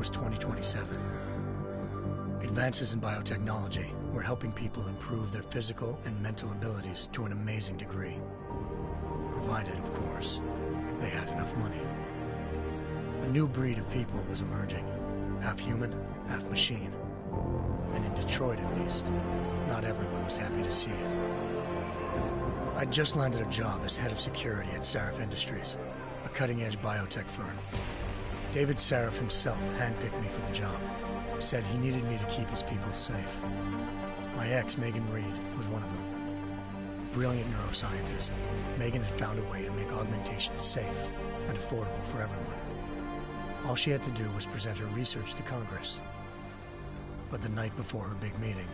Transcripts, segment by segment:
was 2027. Advances in biotechnology were helping people improve their physical and mental abilities to an amazing degree. Provided, of course, they had enough money. A new breed of people was emerging, half human, half machine. And in Detroit, at least, not everyone was happy to see it. I'd just landed a job as head of security at Sarif Industries, a cutting-edge biotech firm. David Sarif himself handpicked me for the job, said he needed me to keep his people safe. My ex, Megan Reed, was one of them. Brilliant neuroscientist, Megan had found a way to make augmentation safe and affordable for everyone. All she had to do was present her research to Congress. But the night before her big meeting,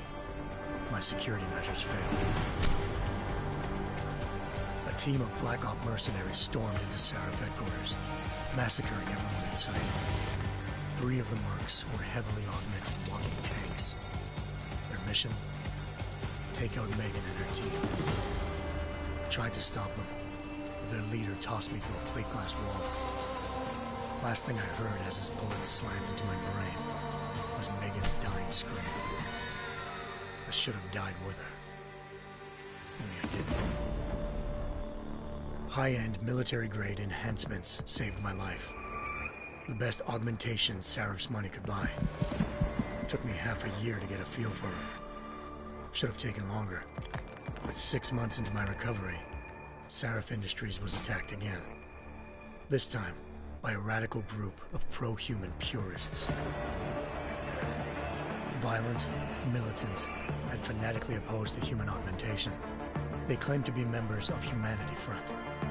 my security measures failed. A team of Black Op mercenaries stormed into Sarif headquarters, massacring everyone in sight. 3 of the mercs were heavily augmented walking tanks. Their mission? Take out Megan and her team. I tried to stop them, but their leader tossed me through a plate glass wall. Last thing I heard as his bullets slammed into my brain was Megan's dying scream. I should have died with her. Only I didn't. High-end military-grade enhancements saved my life. The best augmentation Sarif's money could buy. It took me half a year to get a feel for them. Should have taken longer. But 6 months into my recovery, Sarif Industries was attacked again. This time, by a radical group of pro-human purists. Violent, militant, and fanatically opposed to human augmentation. They claimed to be members of Humanity Front,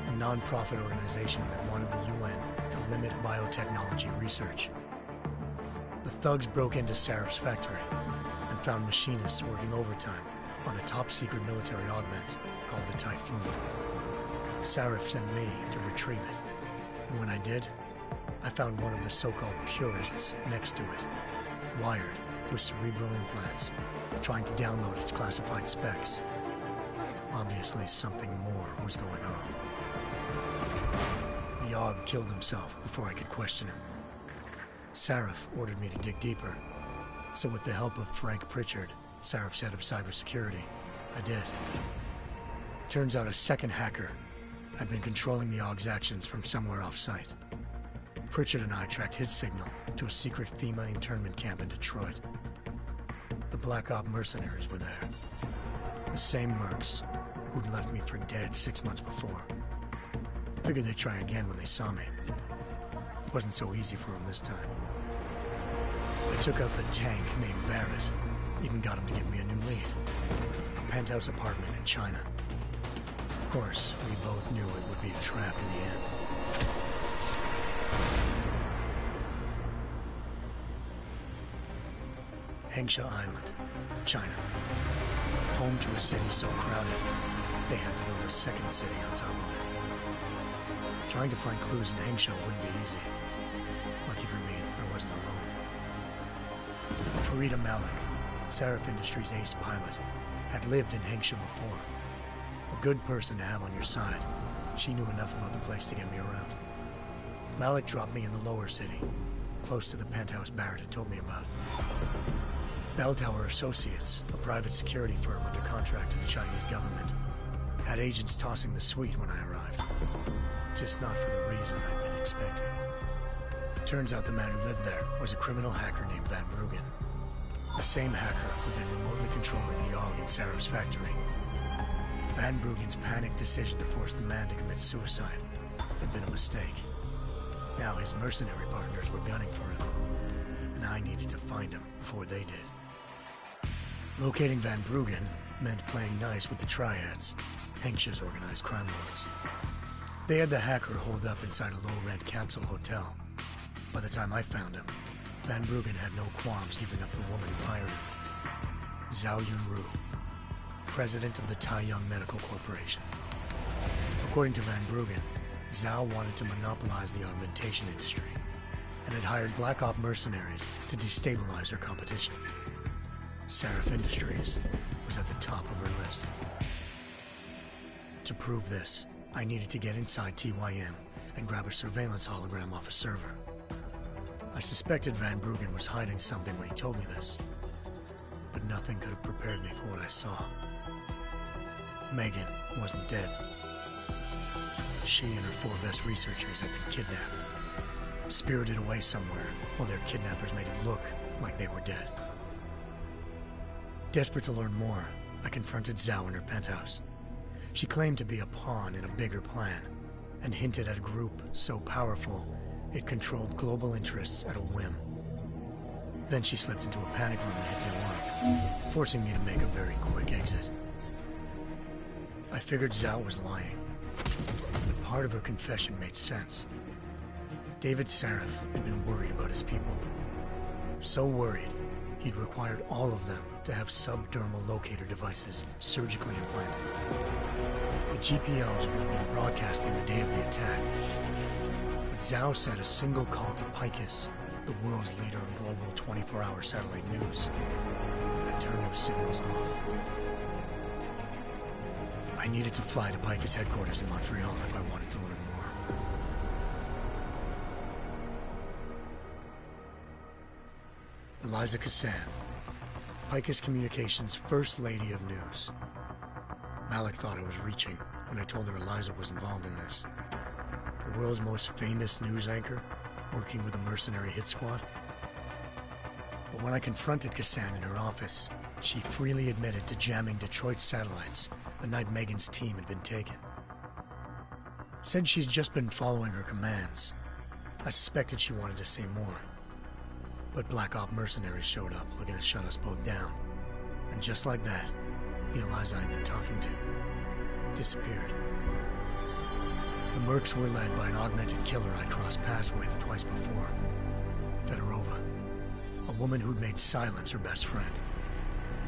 a non-profit organization that wanted the UN to limit biotechnology research. The thugs broke into Sarif's factory and found machinists working overtime on a top-secret military augment called the Typhoon. Sarif sent me to retrieve it, and when I did, I found one of the so-called purists next to it, wired with cerebral implants, trying to download its classified specs. Obviously, something more was going on. The AUG killed himself before I could question him. Sarif ordered me to dig deeper, so with the help of Frank Pritchard, Sarif's head of cybersecurity, I did. Turns out a second hacker had been controlling the AUG's actions from somewhere off-site. Pritchard and I tracked his signal to a secret FEMA internment camp in Detroit. The Black Op mercenaries were there. The same mercs who'd left me for dead 6 months before. Figured they'd try again when they saw me. Wasn't so easy for them this time. I took out the tank named Barrett. Even got him to give me a new lead. A penthouse apartment in China. Of course, we both knew it would be a trap in the end. Hengsha Island, China. Home to a city so crowded, they had to build a second city on top of it. Trying to find clues in Hengsha wouldn't be easy. Lucky for me, I wasn't alone. Farida Malik, Sarif Industries' ace pilot, had lived in Hengsha before. A good person to have on your side. She knew enough about the place to get me around. Malik dropped me in the lower city, close to the penthouse Barrett had told me about. Bell Tower Associates, a private security firm under contract to the Chinese government, had agents tossing the suite when I arrived. Just not for the reason I'd been expecting. Turns out the man who lived there was a criminal hacker named Van Bruggen. The same hacker who'd been remotely controlling the AUG in Sarif's factory. Van Bruggen's panicked decision to force the man to commit suicide had been a mistake. Now his mercenary partners were gunning for him, and I needed to find him before they did. Locating Van Bruggen meant playing nice with the Triads, Hengsha's organized crime lords. They had the hacker holed up inside a low-rent capsule hotel. By the time I found him, Van Bruggen had no qualms giving up the woman who hired him. Zhao Yunru, president of the Taiyang Medical Corporation. According to Van Bruggen, Zhao wanted to monopolize the augmentation industry and had hired Black Op mercenaries to destabilize her competition. Sarif Industries was at the top of her list. To prove this, I needed to get inside TYM and grab a surveillance hologram off a server. I suspected Van Bruggen was hiding something when he told me this, but nothing could have prepared me for what I saw. Megan wasn't dead. She and her 4 best researchers had been kidnapped, spirited away somewhere while their kidnappers made it look like they were dead. Desperate to learn more, I confronted Zhao in her penthouse. She claimed to be a pawn in a bigger plan, and hinted at a group so powerful it controlled global interests at a whim. Then she slipped into a panic room and hit me alarm, forcing me to make a very quick exit. I figured Zhao was lying, but part of her confession made sense. David Sarif had been worried about his people. So worried, he'd required all of them to have subdermal locator devices surgically implanted. The GPOs would have been broadcasting the day of the attack. But Zhao said a single call to Picus, the world's leader in global 24-hour satellite news, had turned those signals off. I needed to fly to Picus headquarters in Montreal if I wanted to learn more. Eliza Cassan, Picus Communications' First Lady of News. Malik thought I was reaching when I told her Eliza was involved in this. The world's most famous news anchor, working with a mercenary hit squad. But when I confronted Cassan in her office, she freely admitted to jamming Detroit's satellites the night Megan's team had been taken. Said she's just been following her commands. I suspected she wanted to say more. But Black Op mercenaries showed up looking to shut us both down. And just like that, the Eliza I'd been talking to disappeared. The mercs were led by an augmented killer I crossed paths with twice before, Fedorova, a woman who'd made silence her best friend.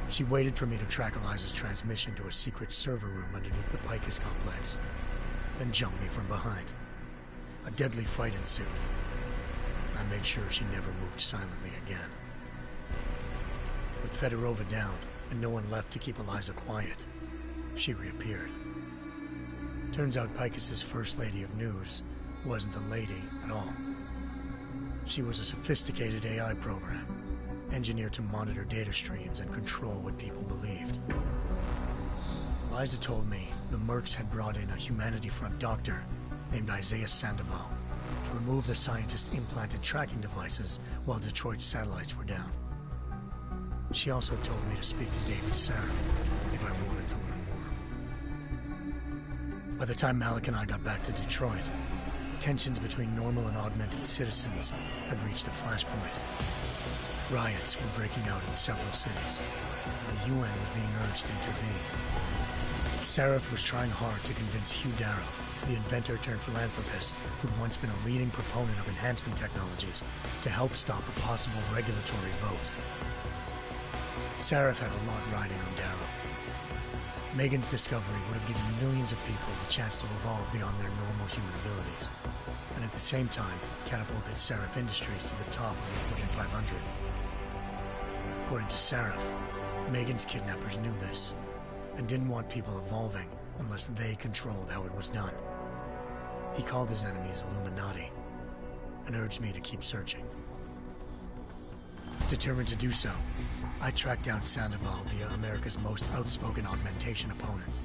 She waited for me to track Eliza's transmission to a secret server room underneath the Picus complex, then jumped me from behind. A deadly fight ensued. I made sure she never moved silently again. With Fedorova down and no one left to keep Eliza quiet, she reappeared. Turns out Picus's First Lady of News wasn't a lady at all. She was a sophisticated AI program, engineered to monitor data streams and control what people believed. Eliza told me the mercs had brought in a Humanity Front doctor named Isaiah Sandoval to remove the scientist's implanted tracking devices while Detroit's satellites were down. She also told me to speak to David Sarif if I wanted to learn more. By the time Malik and I got back to Detroit, tensions between normal and augmented citizens had reached a flashpoint. Riots were breaking out in several cities, and the UN was being urged to intervene. Sarif was trying hard to convince Hugh Darrow, the inventor-turned-philanthropist who'd once been a leading proponent of enhancement technologies, to help stop a possible regulatory vote. Sarif had a lot riding on Darrow. Megan's discovery would have given millions of people the chance to evolve beyond their normal human abilities, and at the same time catapulted Sarif Industries to the top of the Fortune 500. According to Sarif, Megan's kidnappers knew this, and didn't want people evolving unless they controlled how it was done. He called his enemies Illuminati, and urged me to keep searching. Determined to do so, I tracked down Sandoval via America's most outspoken augmentation opponent,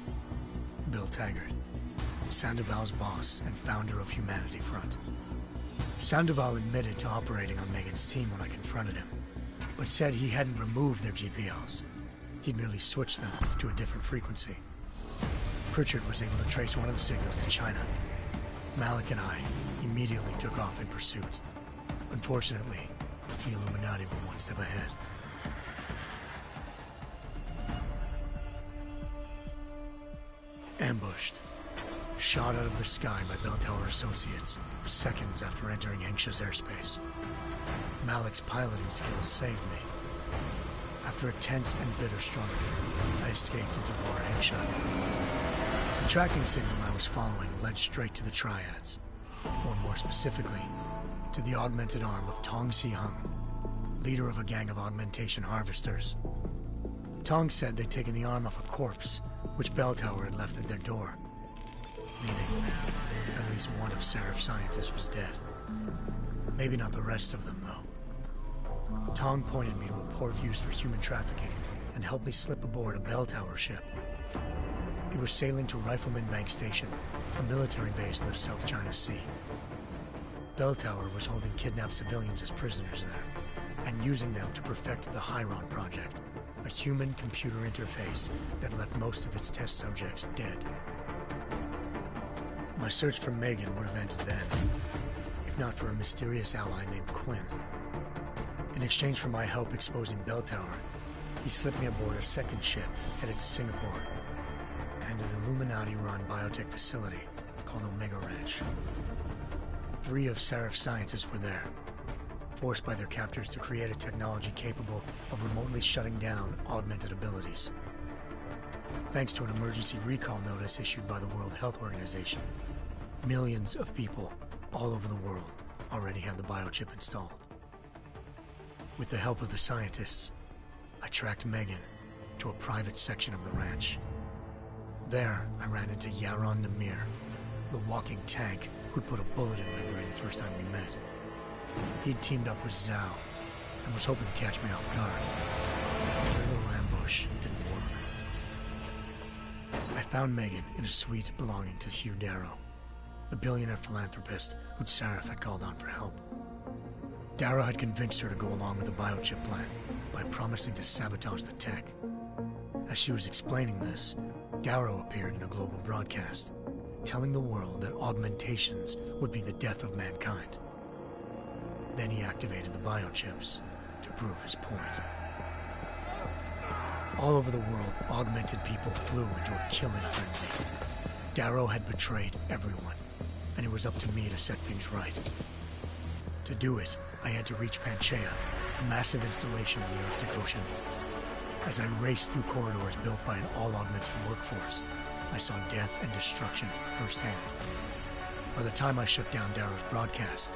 Bill Taggart, Sandoval's boss and founder of Humanity Front. Sandoval admitted to operating on Megan's team when I confronted him, but said he hadn't removed their GPLs. He'd merely switched them to a different frequency. Pritchard was able to trace one of the signals to China. Malik and I immediately took off in pursuit. Unfortunately, the Illuminati were one step ahead. Ambushed. Shot out of the sky by Bell Tower Associates, seconds after entering Hengsha's airspace. Malik's piloting skills saved me. After a tense and bitter struggle, I escaped into Lower Hengsha. The tracking signal I was following led straight to the Triads, or more specifically, to the augmented arm of Tong Si-hung, leader of a gang of augmentation harvesters. Tong said they'd taken the arm off a corpse, which Bell Tower had left at their door, meaning at least one of Sarif's scientists was dead. Maybe not the rest of them, though. Tong pointed me to a port used for human trafficking and helped me slip aboard a bell tower ship. It was sailing to Rifleman Bank Station, a military base in the South China Sea. Bell Tower was holding kidnapped civilians as prisoners there, and using them to perfect the Hyron Project, a human-computer interface that left most of its test subjects dead. My search for Megan would have ended then, if not for a mysterious ally named Quinn. In exchange for my help exposing Bell Tower, he slipped me aboard a second ship headed to Singapore, and an Illuminati-run biotech facility called Omega Ranch. 3 of Seraph's scientists were there, forced by their captors to create a technology capable of remotely shutting down augmented abilities. Thanks to an emergency recall notice issued by the World Health Organization, millions of people all over the world already had the biochip installed. With the help of the scientists, I tracked Megan to a private section of the ranch. There, I ran into Yaron Namir, the walking tank who'd put a bullet in my brain the first time we met. He'd teamed up with Zhao and was hoping to catch me off guard. Their little ambush didn't work. I found Megan in a suite belonging to Hugh Darrow, the billionaire philanthropist who'd Seraph had called on for help. Darrow had convinced her to go along with the biochip plan by promising to sabotage the tech. As she was explaining this, Darrow appeared in a global broadcast, telling the world that augmentations would be the death of mankind. Then he activated the biochips to prove his point. All over the world, augmented people flew into a killing frenzy. Darrow had betrayed everyone, and it was up to me to set things right. To do it, I had to reach Panchaea, a massive installation in the Arctic Ocean. As I raced through corridors built by an all-augmented workforce, I saw death and destruction firsthand. By the time I shut down Darrow's broadcast,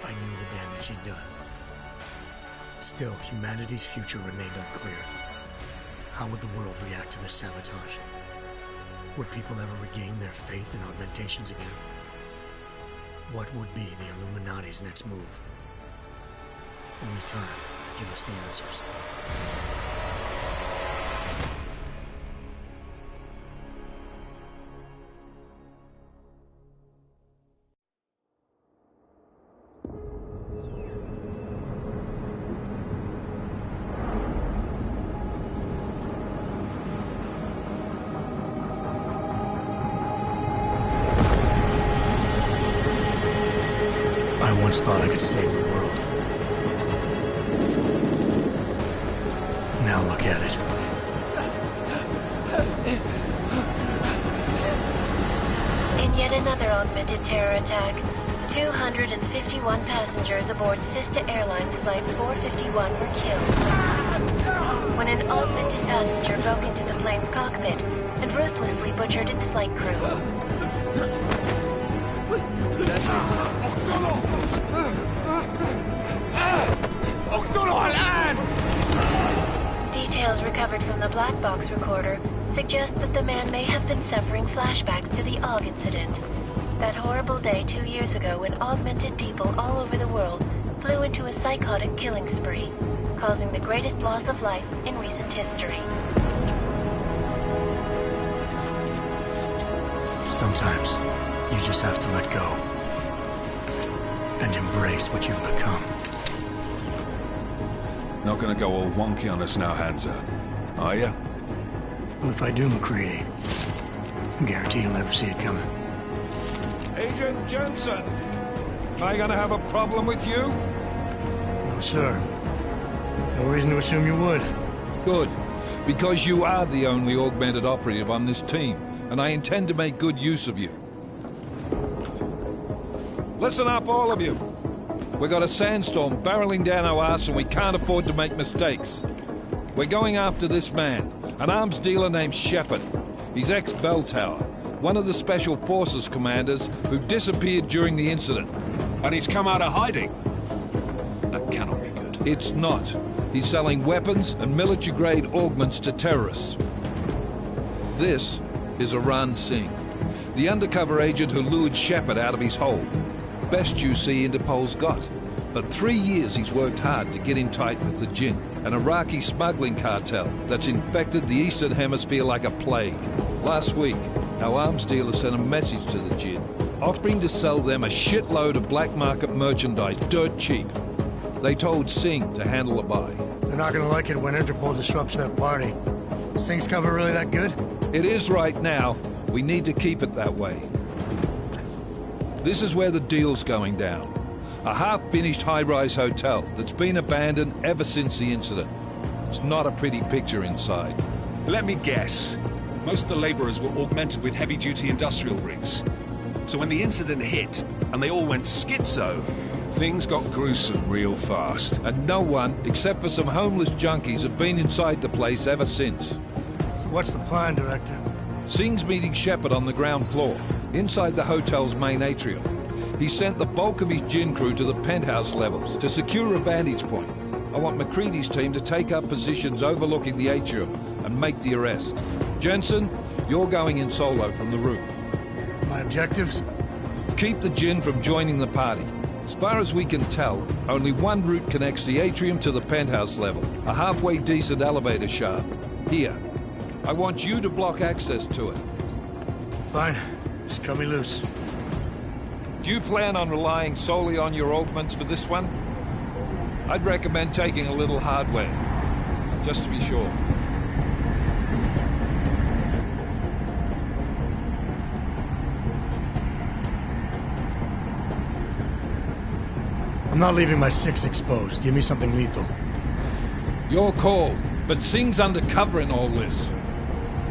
I knew the damage he'd done. Still, humanity's future remained unclear. How would the world react to this sabotage? Would people ever regain their faith in augmentations again? What would be the Illuminati's next move? Only time could give us the answers. I once thought I could save the world. Now look at it. In yet another augmented terror attack, 251 passengers aboard Sister Airlines Flight 451 were killed when an augmented passenger broke into the plane's cockpit and ruthlessly butchered its flight crew. Details recovered from the black box recorder suggest that the man may have been suffering flashbacks to the AUG incident. That horrible day 2 years ago when augmented people all over the world flew into a psychotic killing spree, causing the greatest loss of life in recent history. Sometimes, you just have to let go and embrace what you've become. Not gonna go all wonky on us now, Hansa, are you? Well, if I do, McCready, I guarantee you'll never see it coming. Agent Jensen, am I gonna have a problem with you? No, sir. No reason to assume you would. Good, because you are the only augmented operative on this team, and I intend to make good use of you. Listen up, all of you. We've got a sandstorm barreling down our arse and we can't afford to make mistakes. We're going after this man, an arms dealer named Shepard. He's ex-Bell Tower, one of the Special Forces commanders who disappeared during the incident. And he's come out of hiding. That cannot be good. It's not. He's selling weapons and military-grade augments to terrorists. This is Aran Singh, the undercover agent who lured Shepard out of his hole. Best you see Interpol's got. For 3 years he's worked hard to get in tight with the Jinn, an Iraqi smuggling cartel that's infected the Eastern Hemisphere like a plague. Last week, our arms dealer sent a message to the Jinn, offering to sell them a shitload of black market merchandise dirt cheap. They told Singh to handle the buy. They're not gonna like it when Interpol disrupts their party. Singh's cover really that good? It is right now. We need to keep it that way. This is where the deal's going down. A half-finished high-rise hotel that's been abandoned ever since the incident. It's not a pretty picture inside. Let me guess. Most of the laborers were augmented with heavy-duty industrial rigs. So when the incident hit, and they all went schizo, things got gruesome real fast. And no one, except for some homeless junkies, have been inside the place ever since. So what's the plan, Director? Singh's meeting Shepard on the ground floor, inside the hotel's main atrium. He sent the bulk of his Jinn crew to the penthouse levels to secure a vantage point. I want McCready's team to take up positions overlooking the atrium and make the arrest. Jensen, you're going in solo from the roof. My objectives? Keep the Jinn from joining the party. As far as we can tell, only one route connects the atrium to the penthouse level, a halfway decent elevator shaft. Here. I want you to block access to it. Fine. Just cut me loose. Do you plan on relying solely on your augments for this one? I'd recommend taking a little hardware, just to be sure. I'm not leaving my 6 exposed. Give me something lethal. Your call, but Singh's undercover in all this.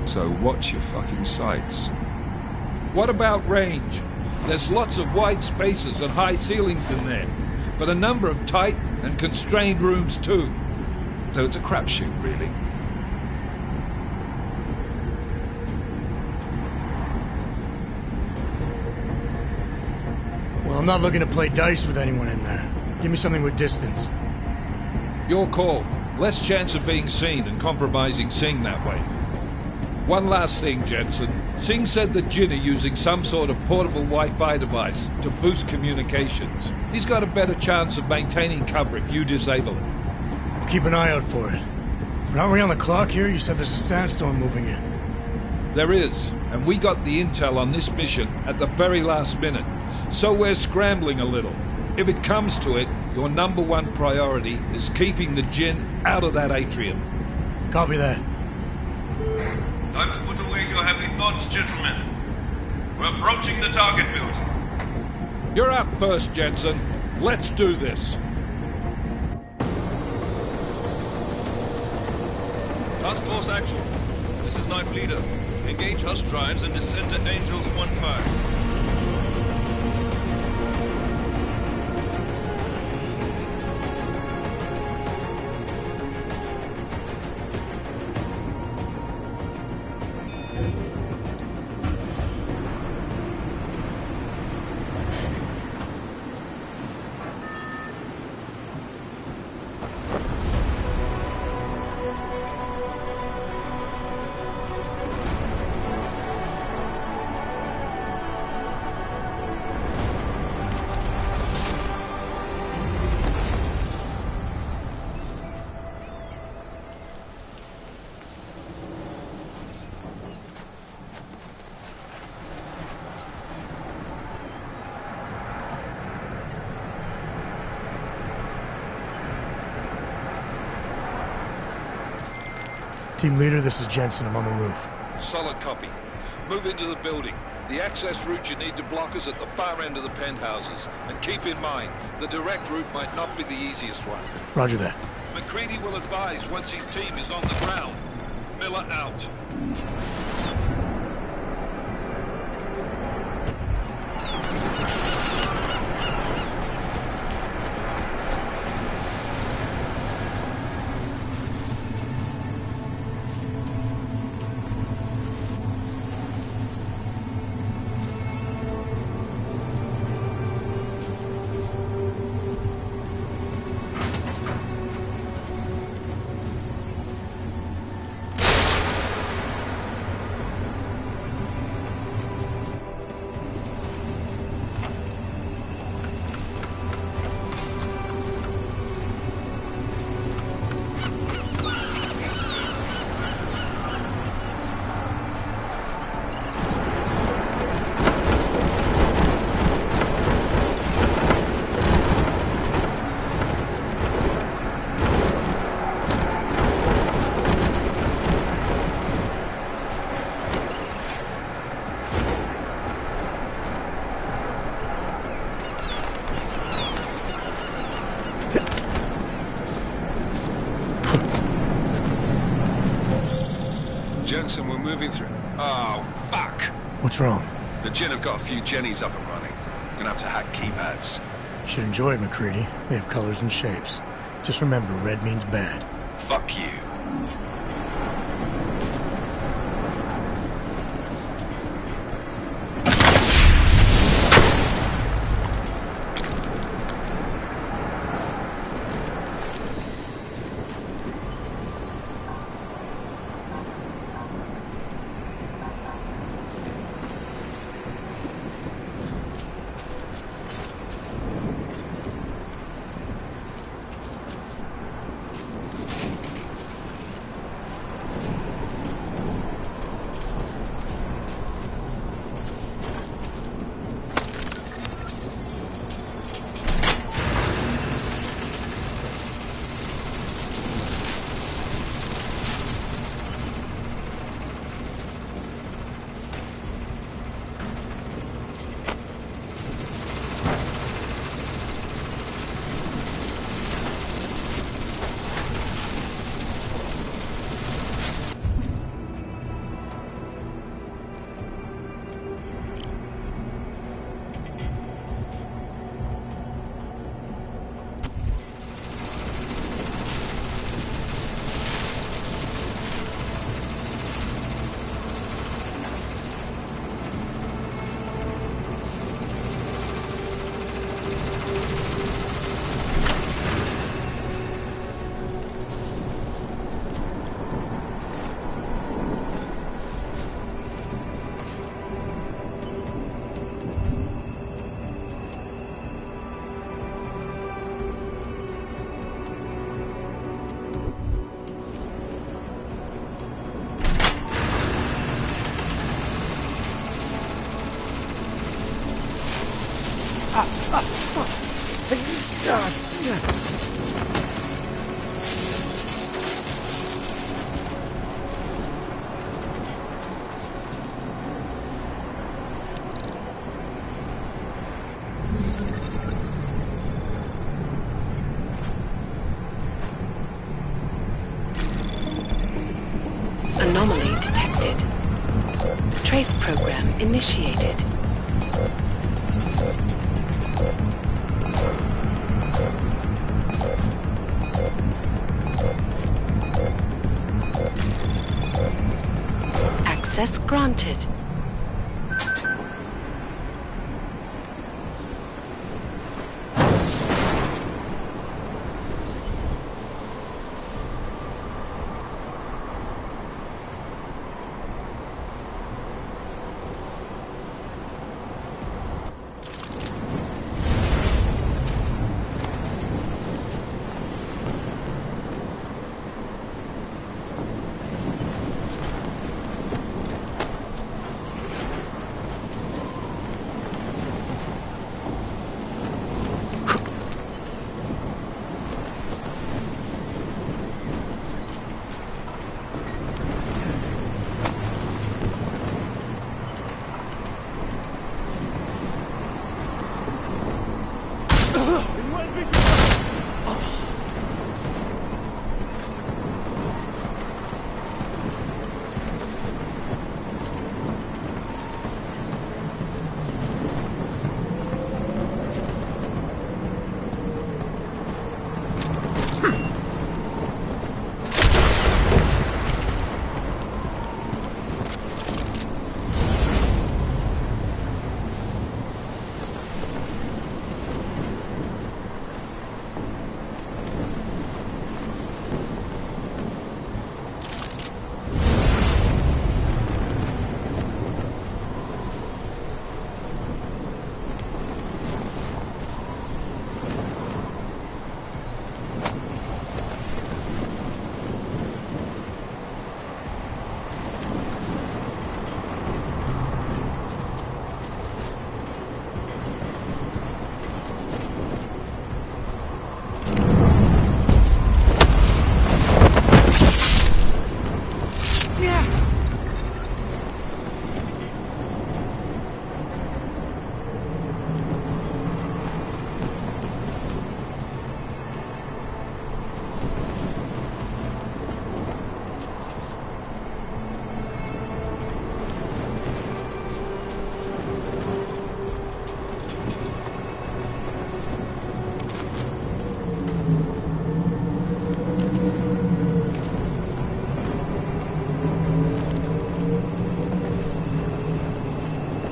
So watch your fucking sights. What about range? There's lots of wide spaces and high ceilings in there, but a number of tight and constrained rooms too. So it's a crapshoot, really. Well, I'm not looking to play dice with anyone in there. Give me something with distance. Your call. Less chance of being seen and compromising Singh that way. One last thing, Jensen. Singh said the Jinn are using some sort of portable Wi-Fi device to boost communications. He's got a better chance of maintaining cover if you disable it. I'll keep an eye out for it. But aren't we on the clock here? You said there's a sandstorm moving in. There is, and we got the intel on this mission at the very last minute. So we're scrambling a little. If it comes to it, your #1 priority is keeping the Jinn out of that atrium. Copy that. Time to put away your heavy thoughts, gentlemen. We're approaching the target building. You're up first, Jensen. Let's do this. Task Force Actual. This is Knife Leader. Engage Hush drives and descend to Angels 1-5. Team leader, this is Jensen. I'm on the roof. Solid copy. Move into the building. The access route you need to block is at the far end of the penthouses. And keep in mind, the direct route might not be the easiest one. Roger that. McCready will advise once his team is on the ground. Miller out. Oh, fuck! What's wrong? The Jinn have got a few Jennies up and running. Gonna have to hack keypads. Should enjoy it, McCready. They have colors and shapes. Just remember, red means bad. Fuck you. Anomaly detected. Trace program initiated. Access granted.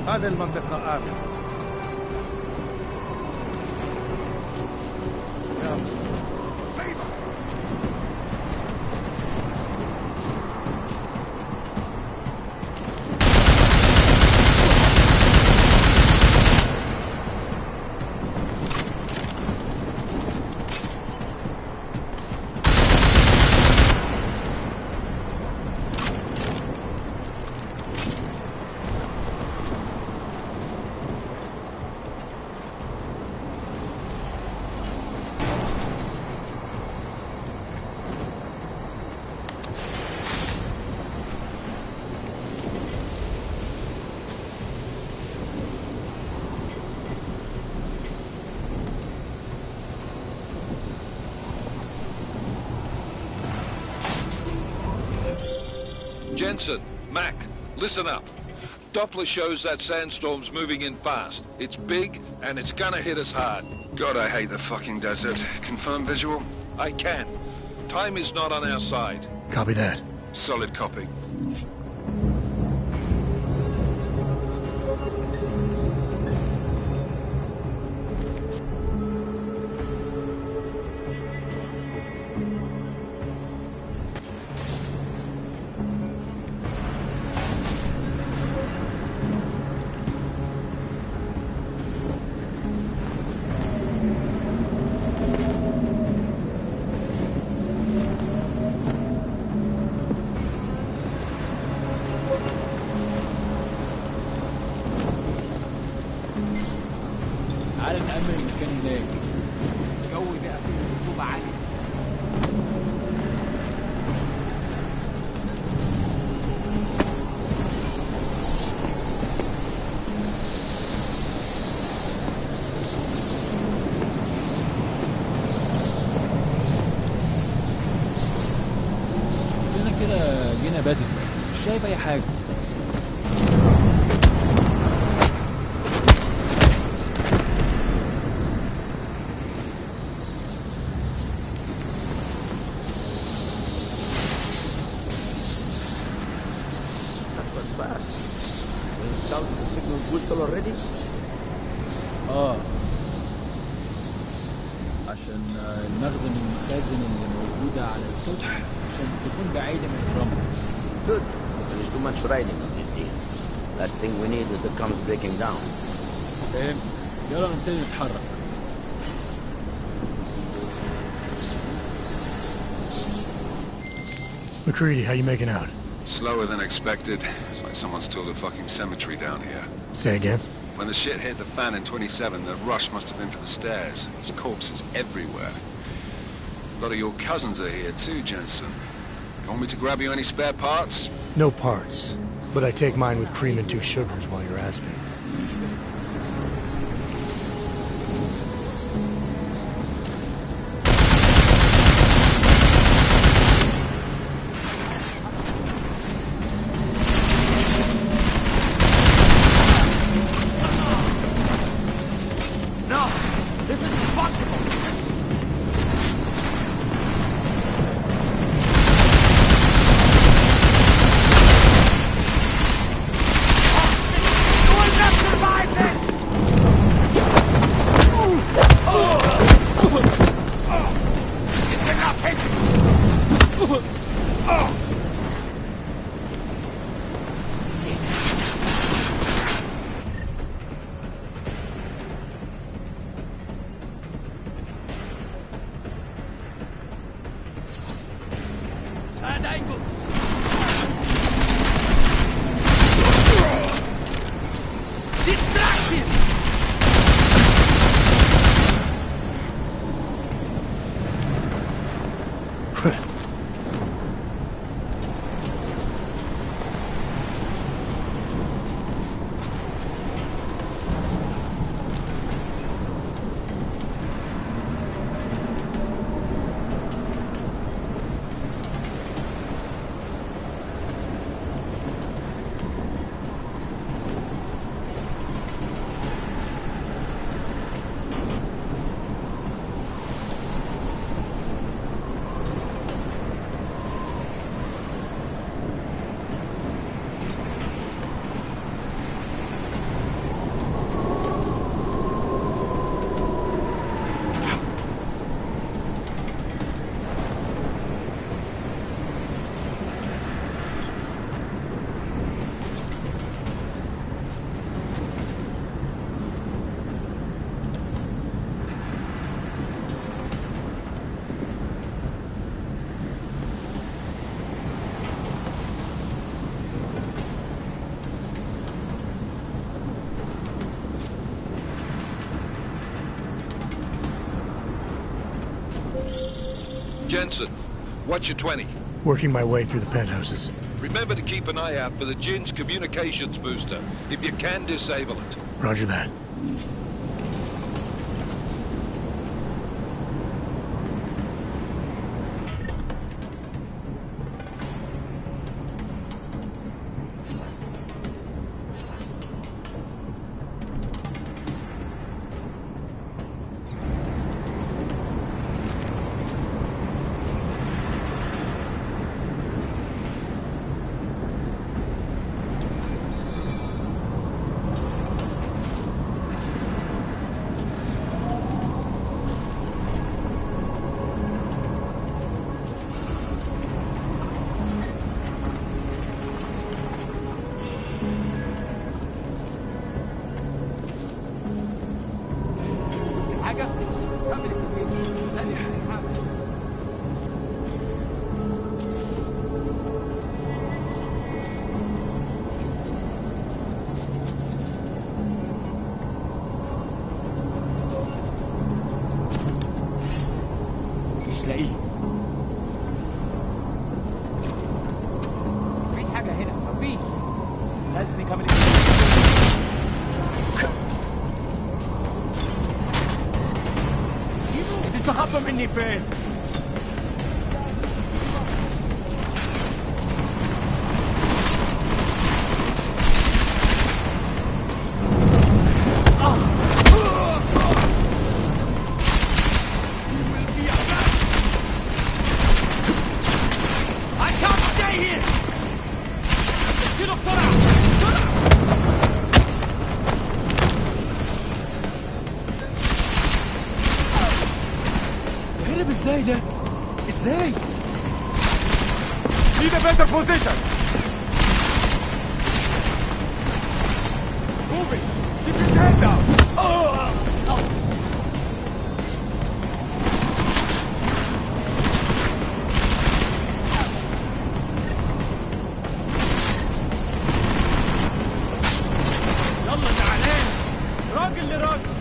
هذه المنطقة آمنة. Jensen, Mac, listen up. Doppler shows that sandstorm's moving in fast. It's big, and it's gonna hit us hard. God, I hate the fucking desert. Confirm visual? I can. Time is not on our side. Copy that. Solid copy. تعال نأمن المكان هناك. الجو بقى فيه رطوبة عالية. كلنا كده جينا بدري، مش شايف أي حاجة. عشان المخزن المخازن اللي موجودة على السطح عشان تكون بعيدة من الرمل. Good. There's too much riding on this deal. Last thing we need is the comes breaking down. فهمت. يلا نبتدي نتحرك. McCready, how you making out? Slower than expected. It's like someone's tilled a fucking cemetery down here. Say again? When the shit hit the fan in 27, the rush must have been for the stairs. There's corpses everywhere. A lot of your cousins are here too, Jensen. You want me to grab you any spare parts? No parts. But I take mine with cream and 2 sugars while you're asking. Survive! Jensen, what's your 20? Working my way through the penthouses. Remember to keep an eye out for the Jinn's communications booster. If you can, disable it. Roger that. تخبى مني فين؟ ازاي ده؟ ازاي؟ Need a better position. Moving. Keep your head down. يلا تعالين. راجل لراجل.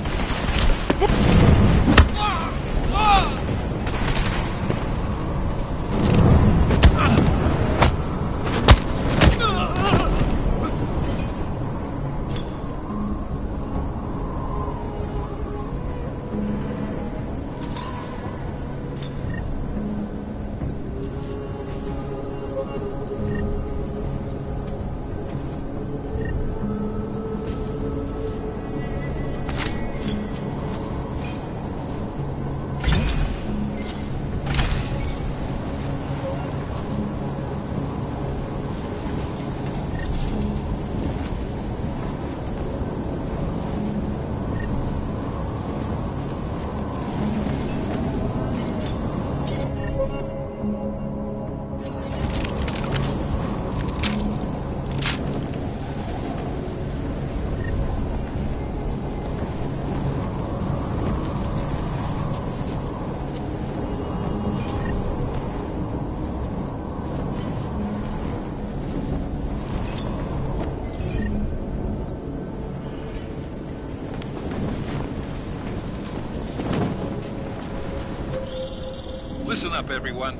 Listen up, everyone.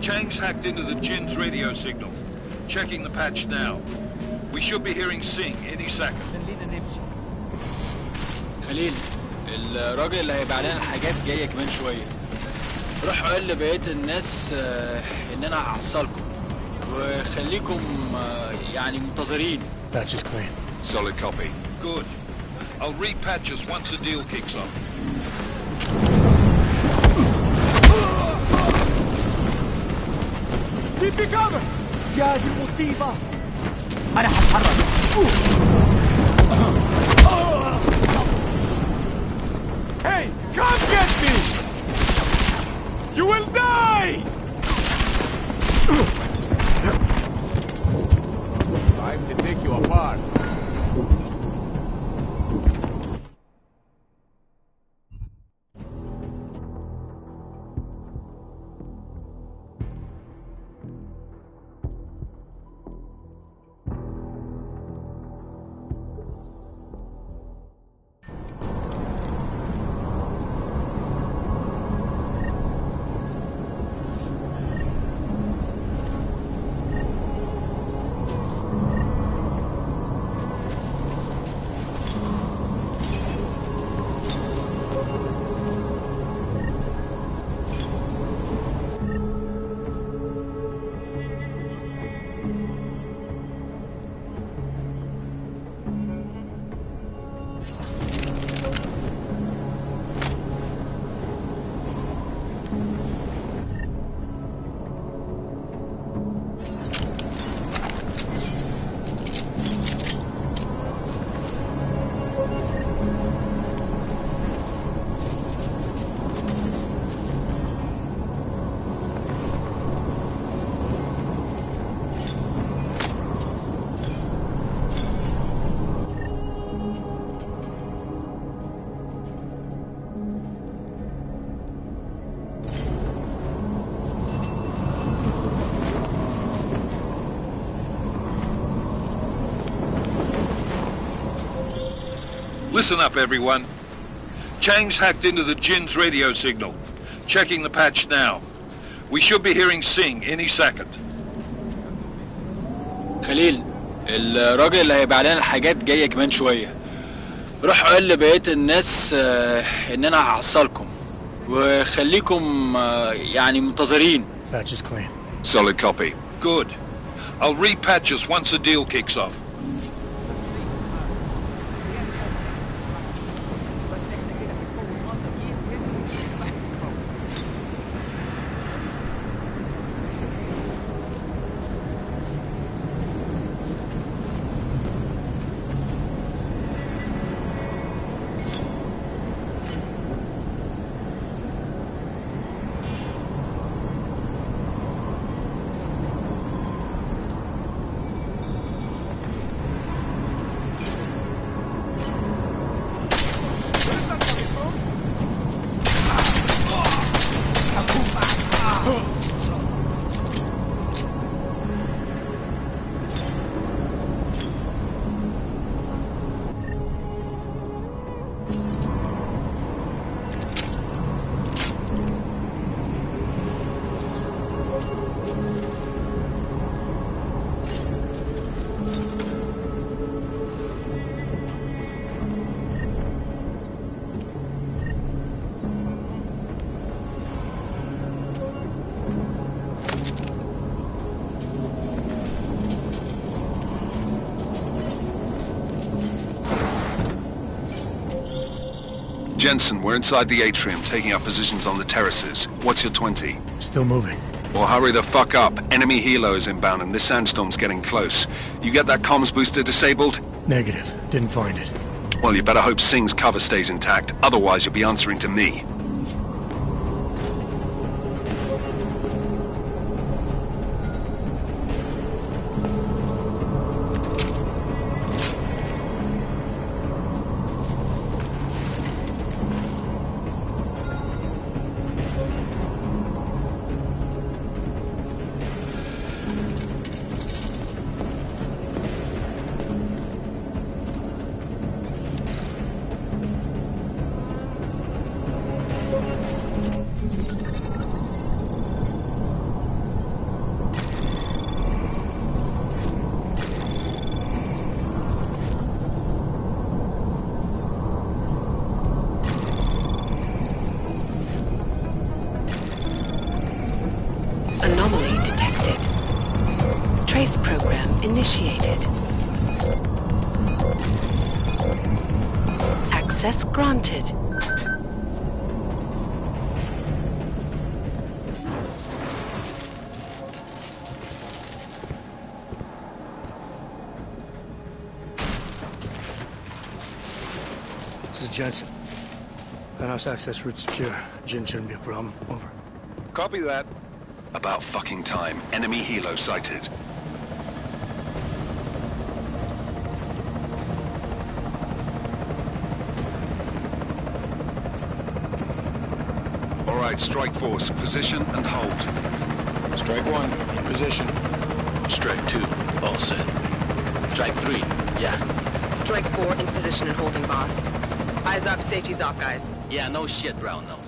Chang's hacked into the Jinn's radio signal. Checking the patch now. We should be hearing Singh any second. خليل، الراجل اللي هيبقى لنا الحاجات جايه كمان شويه. روحوا قول لبقيه الناس ان انا هحصلكم وخليكم يعني منتظرين. Patch is clean. Solid copy. Good. I'll repatch us once the deal kicks off. Keep me covered. يا دي المصيبة. أنا هتحرك. Hey, come get me! You will die! Time to take you apart. Listen up, everyone. Chang's hacked into the Jin's radio signal. Checking the patch now. We should be hearing Singh any second. خليل، الراجل اللي هيبيع لنا الحاجات جاي كمان شوية. روح قول لبقية الناس ان انا هحصلكم وخليكم يعني منتظرين. Patch is clean. Solid copy. Good. I'll repatch us once the deal kicks off. Jensen, we're inside the atrium, taking up positions on the terraces. What's your 20? Still moving. Well, hurry the fuck up. Enemy helos inbound and this sandstorm's getting close. You get that comms booster disabled? Negative. Didn't find it. Well, you better hope Singh's cover stays intact. Otherwise, you'll be answering to me. Anomaly detected. Trace program initiated. Access granted. This is Jensen. Penthouse access route secure. Jin shouldn't be a problem. Over. Copy that. About fucking time. Enemy helo sighted. All right, strike force. Position and hold. Strike 1, in position. Strike 2, all set. Strike 3, yeah. Strike 4, in position and holding, boss. Eyes up, safety's off, guys. Yeah, no shit, brown nose.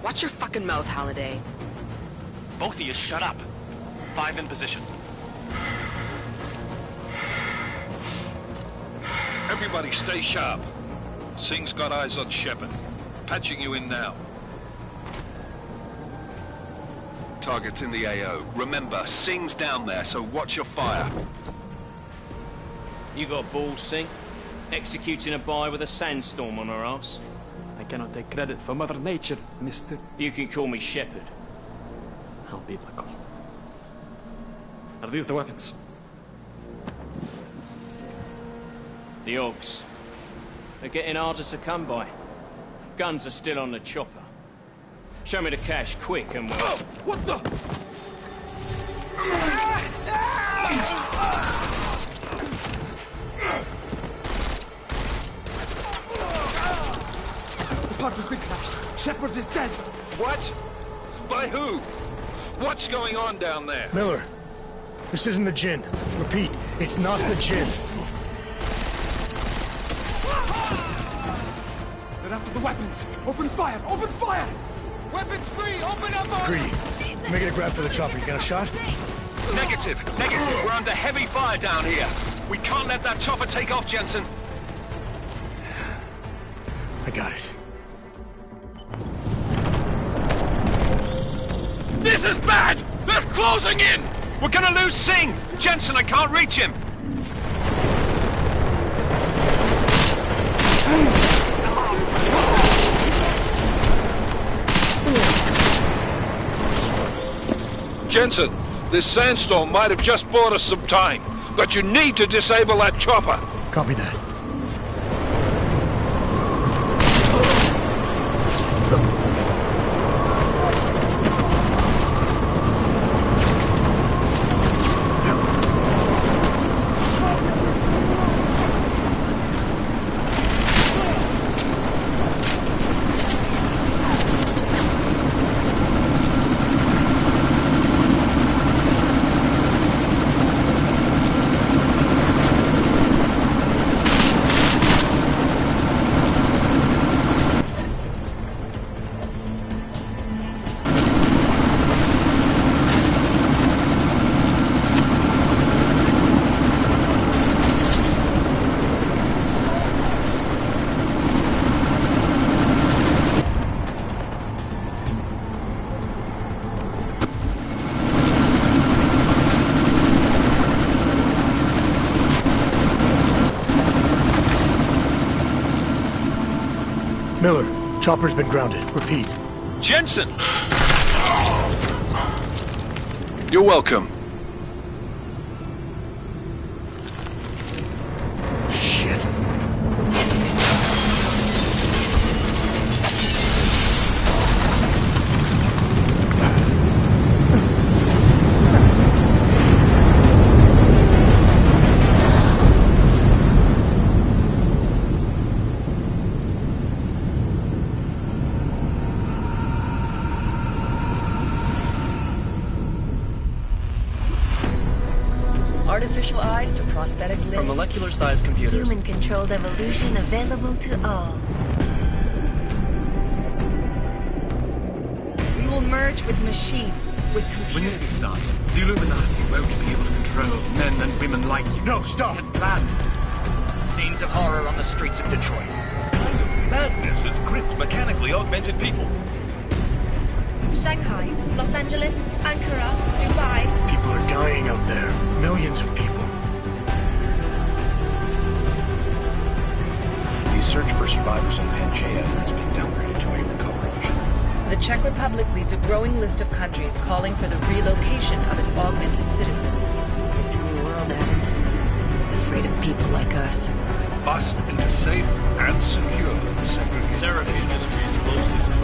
Watch your fucking mouth, Halliday. Both of you shut up. 5 in position. Everybody stay sharp. Singh's got eyes on Shepard. Patching you in now. Target's in the AO. Remember, Singh's down there, so watch your fire. You got balls, Singh? Executing a buy with a sandstorm on her ass? I cannot take credit for Mother Nature, mister. You can call me Shepard. How biblical. Are these the weapons? The Augs. They're getting harder to come by. Guns are still on the chopper. Show me the cash, quick, and we'll... Oh, what the? The part has been crashed. Shepard is dead. What? By who? What's going on down there? Miller, this isn't the Jinn. Repeat, it's not the Jinn. They're after the weapons! Open fire! Open fire! Weapons free! Open up on Greedy. Making a grab for the chopper. You got a shot? Negative. We're under heavy fire down here. We can't let that chopper take off, Jensen. I got it. This is bad! They're closing in! We're gonna lose Singh! Jensen, I can't reach him! Jensen, this sandstorm might have just bought us some time, but you need to disable that chopper. Copy that. Miller, chopper's been grounded. Repeat. Jensen! You're welcome. Shit. Artificial eyes to prosthetic limbs. From molecular-sized computers. Human-controlled evolution available to all. We will merge with machines, with computers. When this is done, the Illuminati won't be able to control men and women like you. No, stop! And planned. Scenes of horror on the streets of Detroit. What kind of madness has gripped mechanically augmented people? Shanghai, Los Angeles, Ankara, Dubai. People are dying out there. Millions of people. The search for survivors in Pangaea has been downgraded to a recovery mission. The Czech Republic leads a growing list of countries calling for the relocation of its augmented citizens. It's a new world, Adam. It's afraid of people like us. Bust into safe and secure segregation. Seraphine is closely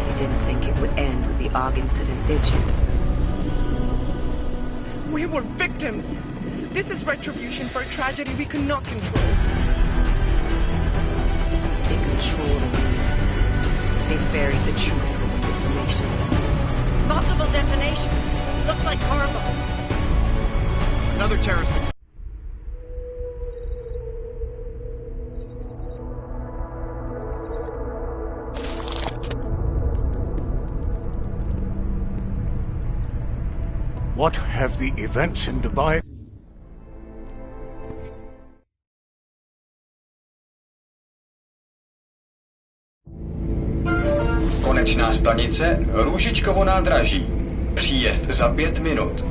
You didn't think it would end with the AUG incident, did you? We were victims. This is retribution for a tragedy we could not control. They control the news. They buried the truth with disinformation. Multiple detonations. Looks like car bombs. Another terrorist. What have the events in Dubai? Konečná stanice Růžičkovo nádraží. Příjezd za 5 minut.